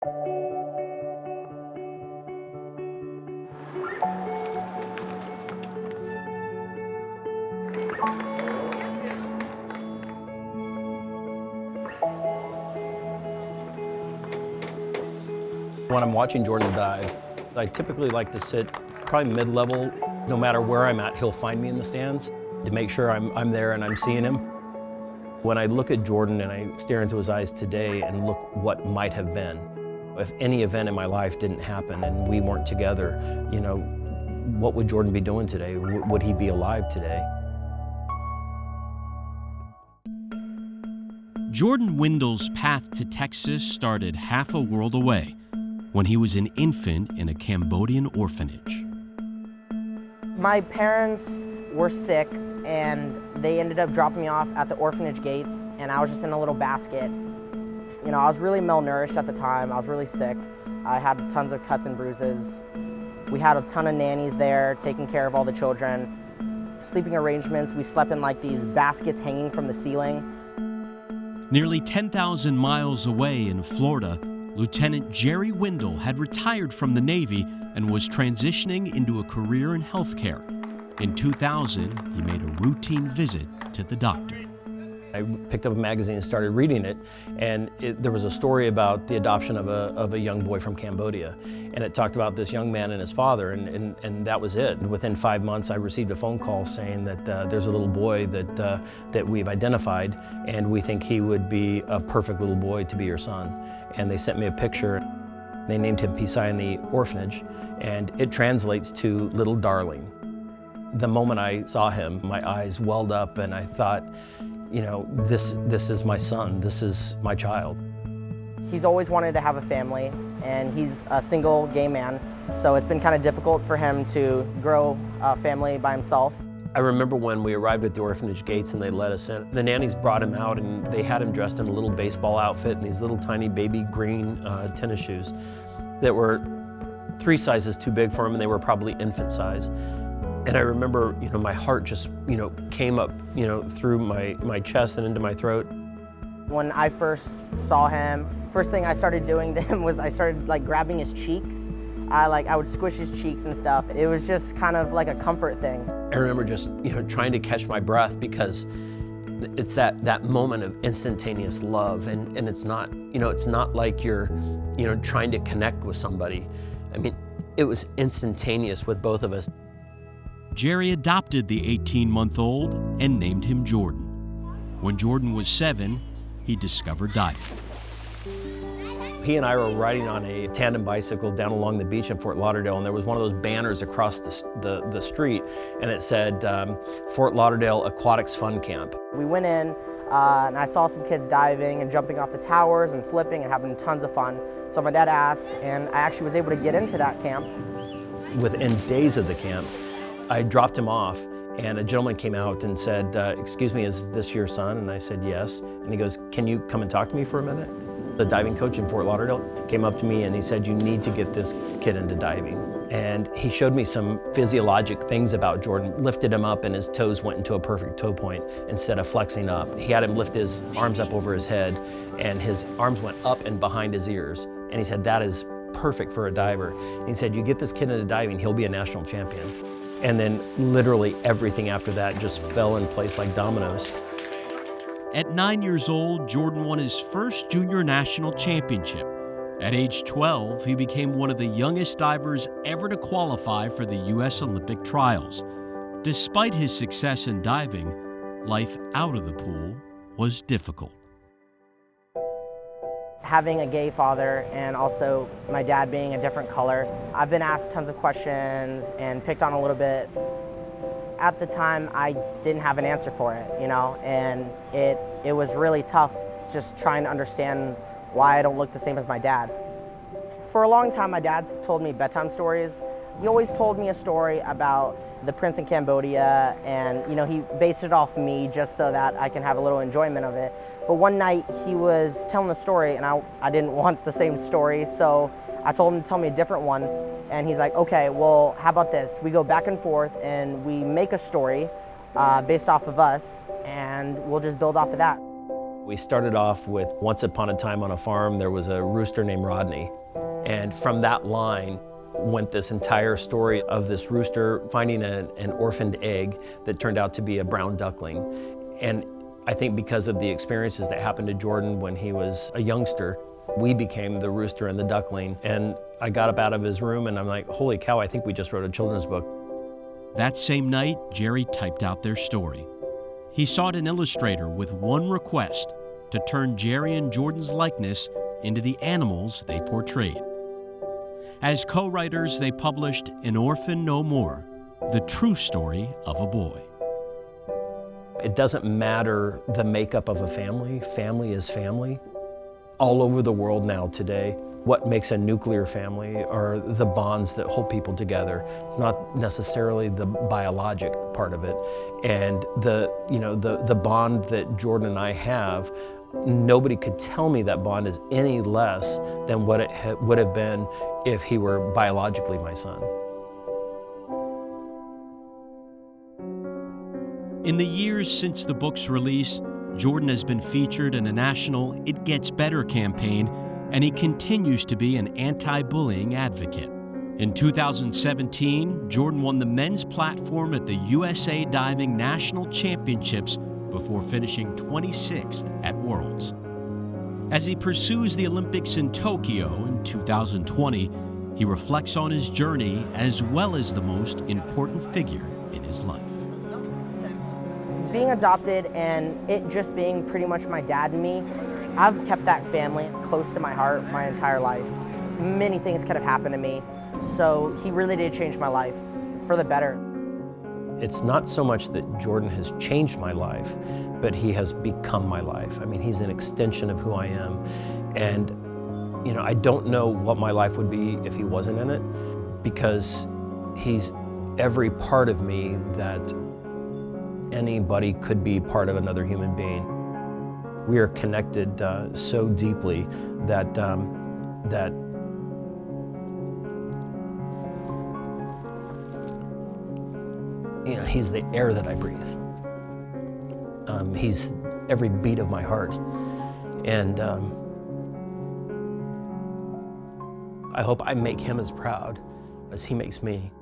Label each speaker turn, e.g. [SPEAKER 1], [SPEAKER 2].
[SPEAKER 1] When I'm watching Jordan dive, I typically like to sit probably mid-level. No matter where I'm at, he'll find me in the stands to make sure I'm there and I'm seeing him. When I look at Jordan and I stare into his eyes today and look what might have been, if any event in my life didn't happen and we weren't together, you know, what would Jordan be doing today? Would he be alive today?
[SPEAKER 2] Jordan Windle's path to Texas started half a world away when he was an infant in a Cambodian orphanage.
[SPEAKER 3] My parents were sick and they ended up dropping me off at the orphanage gates, and I was just in a little basket. You know, I was really malnourished at the time. I was really sick. I had tons of cuts and bruises. We had a ton of nannies there taking care of all the children. Sleeping arrangements, we slept in like these baskets hanging from the ceiling.
[SPEAKER 2] Nearly 10,000 miles away in Florida, Lieutenant Jerry Windle had retired from the Navy and was transitioning into a career in healthcare. In 2000, he made a routine visit to the doctor.
[SPEAKER 1] I picked up a magazine and started reading it, and there was a story about the adoption of a young boy from Cambodia. And it talked about this young man and his father, and that was it. Within 5 months, I received a phone call saying that there's a little boy that we've identified, and we think he would be a perfect little boy to be your son. And they sent me a picture. They named him Pisai in the orphanage, and it translates to little darling. The moment I saw him, my eyes welled up, and I thought, you know, this is my son, this is my child.
[SPEAKER 3] He's always wanted to have a family, and he's a single gay man, so it's been kind of difficult for him to grow a family by himself.
[SPEAKER 1] I remember when we arrived at the orphanage gates and they let us in, the nannies brought him out and they had him dressed in a little baseball outfit and these little tiny baby green tennis shoes that were 3 sizes too big for him, and they were probably infant size. And I remember, you know, my heart just, you know, came up, you know, through my chest and into my throat.
[SPEAKER 3] When I first saw him, first thing I started doing to him was I started like grabbing his cheeks. I would squish his cheeks and stuff. It was just kind of like a comfort thing.
[SPEAKER 1] I remember just, you know, trying to catch my breath because it's that moment of instantaneous love, and it's not, you know, it's not like you're, you know, trying to connect with somebody. I mean, it was instantaneous with both of us.
[SPEAKER 2] Jerry adopted the 18-month-old and named him Jordan. When Jordan was 7, he discovered diving.
[SPEAKER 1] He and I were riding on a tandem bicycle down along the beach in Fort Lauderdale, and there was one of those banners across the street, and it said, Fort Lauderdale Aquatics Fun Camp.
[SPEAKER 3] We went in, and I saw some kids diving and jumping off the towers and flipping and having tons of fun. So my dad asked, and I actually was able to get into that camp.
[SPEAKER 1] Within days of the camp, I dropped him off, and a gentleman came out and said, excuse me, is this your son? And I said, yes. And he goes, can you come and talk to me for a minute? The diving coach in Fort Lauderdale came up to me and he said, you need to get this kid into diving. And he showed me some physiologic things about Jordan, lifted him up and his toes went into a perfect toe point instead of flexing up. He had him lift his arms up over his head and his arms went up and behind his ears. And he said, that is perfect for a diver. And he said, you get this kid into diving, he'll be a national champion. And then literally everything after that just fell in place like dominoes.
[SPEAKER 2] At 9 years old, Jordan won his first junior national championship. At age 12, he became one of the youngest divers ever to qualify for the U.S. Olympic trials. Despite his success in diving, life out of the pool was difficult.
[SPEAKER 3] Having a gay father and also my dad being a different color, I've been asked tons of questions and picked on a little bit. At the time, I didn't have an answer for it, you know, and it was really tough just trying to understand why I don't look the same as my dad. For a long time, my dad's told me bedtime stories. He always told me a story about the prince in Cambodia, and you know, he based it off me just so that I can have a little enjoyment of it. But one night he was telling the story and I didn't want the same story, so I told him to tell me a different one. And he's like, okay, well, how about this? We go back and forth and we make a story based off of us, and we'll just build off of that.
[SPEAKER 1] We started off with once upon a time on a farm, there was a rooster named Rodney. And from that line went this entire story of this rooster finding an orphaned egg that turned out to be a brown duckling. And I think because of the experiences that happened to Jordan when he was a youngster, we became the rooster and the duckling. And I got up out of his room and I'm like, holy cow, I think we just wrote a children's book.
[SPEAKER 2] That same night, Jerry typed out their story. He sought an illustrator with one request: to turn Jerry and Jordan's likeness into the animals they portrayed. As co-writers, they published An Orphan No More, the true story of a boy.
[SPEAKER 1] It doesn't matter the makeup of a family. Family is family. All over the world now today, what makes a nuclear family are the bonds that hold people together. It's not necessarily the biologic part of it. And the bond that Jordan and I have, nobody could tell me that bond is any less than what it would have been if he were biologically my son.
[SPEAKER 2] In the years since the book's release, Jordan has been featured in a national It Gets Better campaign, and he continues to be an anti-bullying advocate. In 2017, Jordan won the men's platform at the USA Diving National Championships before finishing 26th at Worlds. As he pursues the Olympics in Tokyo in 2020, he reflects on his journey as well as the most important figure in his life.
[SPEAKER 3] Being adopted and it just being pretty much my dad and me, I've kept that family close to my heart my entire life. Many things could have happened to me, so he really did change my life for the better.
[SPEAKER 1] It's not so much that Jordan has changed my life, but he has become my life. I mean, he's an extension of who I am. And, I don't know what my life would be if he wasn't in it, because he's every part of me that anybody could be part of another human being. We are connected so deeply that he's the air that I breathe. He's every beat of my heart. And I hope I make him as proud as he makes me.